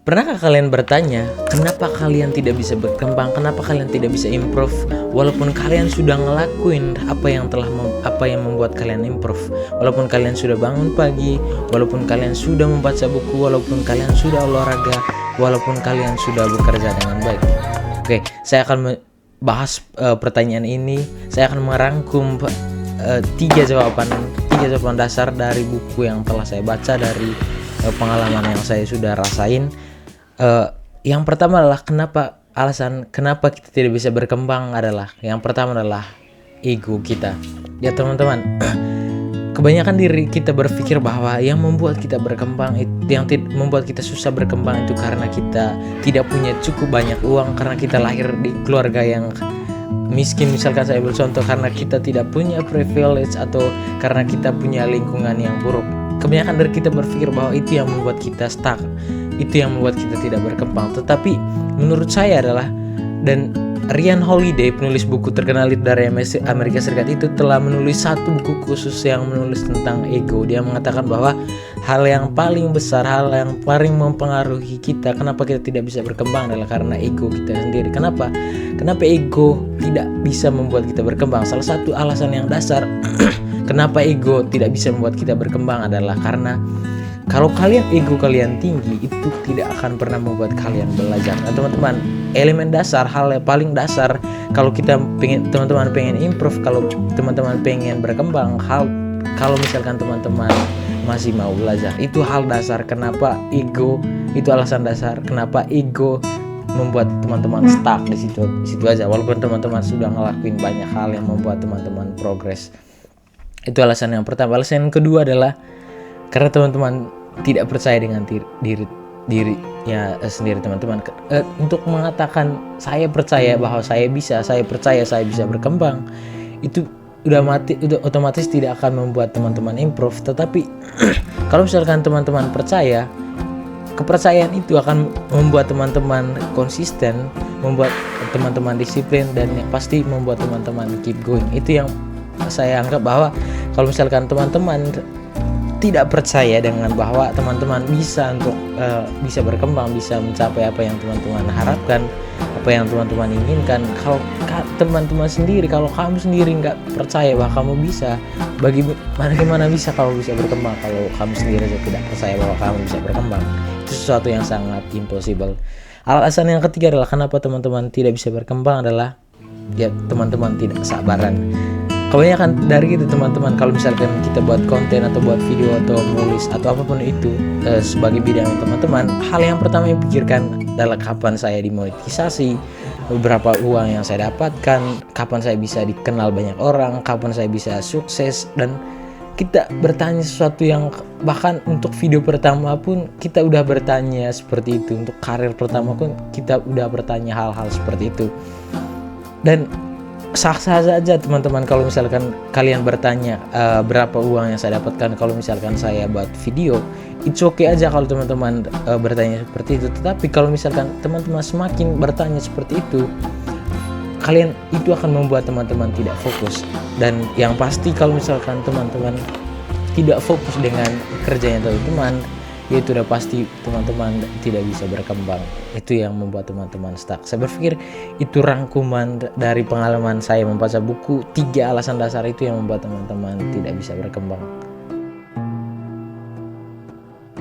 Pernahkah kalian bertanya, kenapa kalian tidak bisa berkembang? Kenapa kalian tidak bisa improve? Walaupun kalian sudah ngelakuin apa yang membuat kalian improve. Walaupun kalian sudah bangun pagi, walaupun kalian sudah membaca buku, walaupun kalian sudah olahraga, walaupun kalian sudah bekerja dengan baik. Oke, saya akan bahas pertanyaan ini. Saya akan merangkum tiga jawaban dasar dari buku yang telah saya baca, dari pengalaman yang saya sudah rasain. Yang pertama adalah alasan kenapa kita tidak bisa berkembang adalah, yang pertama adalah ego kita. Ya teman-teman, kebanyakan diri kita berpikir bahwa yang membuat kita berkembang, yang membuat kita susah berkembang itu karena kita tidak punya cukup banyak uang, karena kita lahir di keluarga yang miskin, misalkan saya ambil contoh, karena kita tidak punya privilege, atau karena kita punya lingkungan yang buruk. Kebanyakan dari kita berpikir bahwa itu yang membuat kita stuck, itu yang membuat kita tidak berkembang. Tetapi menurut saya adalah, dan Ryan Holiday, penulis buku terkenal dari Amerika Serikat itu, telah menulis satu buku khusus yang menulis tentang ego. Dia mengatakan bahwa hal yang paling besar, hal yang paling mempengaruhi kita kenapa kita tidak bisa berkembang adalah karena ego kita sendiri. Kenapa ego tidak bisa membuat kita berkembang? Salah satu alasan yang dasar kenapa ego tidak bisa membuat kita berkembang adalah karena kalau ego kalian tinggi, itu tidak akan pernah membuat kalian belajar. Nah teman-teman, elemen dasar, hal yang paling dasar kalau teman-teman pengen improve, kalau teman-teman pengen berkembang, kalau misalkan teman-teman masih mau belajar, itu hal dasar kenapa ego, itu alasan dasar kenapa ego membuat teman-teman stuck di situ aja, walaupun teman-teman sudah ngelakuin banyak hal yang membuat teman-teman progres. Itu alasan yang pertama. Alasan yang kedua adalah karena teman-teman tidak percaya dengan dirinya sendiri. Teman-teman untuk mengatakan saya percaya bahwa saya percaya saya bisa berkembang, itu udah otomatis tidak akan membuat teman-teman improve. Tetapi kalau misalkan teman-teman percaya, kepercayaan itu akan membuat teman-teman konsisten, membuat teman-teman disiplin, dan yang pasti membuat teman-teman keep going. Itu yang saya anggap bahwa kalau misalkan teman-teman tidak percaya dengan bahwa teman-teman bisa bisa berkembang, bisa mencapai apa yang teman-teman harapkan, apa yang teman-teman inginkan, kalau teman-teman sendiri, kalau kamu sendiri nggak percaya bahwa kamu bisa, bagaimana bisa kamu bisa berkembang kalau kamu sendiri saja tidak percaya bahwa kamu bisa berkembang? Itu sesuatu yang sangat impossible. Alasan yang ketiga adalah kenapa teman-teman tidak bisa berkembang adalah ya teman-teman tidak sabaran. Kebanyakan dari itu teman-teman, kalau misalkan kita buat konten atau buat video atau nulis atau apapun itu sebagai bidang teman-teman, hal yang pertama yang pikirkan adalah kapan saya dimonetisasi, berapa uang yang saya dapatkan, kapan saya bisa dikenal banyak orang, kapan saya bisa sukses. Dan kita bertanya sesuatu yang bahkan untuk video pertama pun kita udah bertanya seperti itu, untuk karir pertama pun kita udah bertanya hal-hal seperti itu. Dan sah-sah saja teman-teman kalau misalkan kalian bertanya berapa uang yang saya dapatkan kalau misalkan saya buat video. It's okay aja kalau teman-teman bertanya seperti itu. Tetapi kalau misalkan teman-teman semakin bertanya seperti itu, kalian itu akan membuat teman-teman tidak fokus. Dan yang pasti kalau misalkan teman-teman tidak fokus dengan kerjanya teman-teman, itu udah pasti teman-teman tidak bisa berkembang. Itu yang membuat teman-teman stuck. Saya berpikir itu rangkuman dari pengalaman saya membaca buku, 3 alasan dasar itu yang membuat teman-teman tidak bisa berkembang.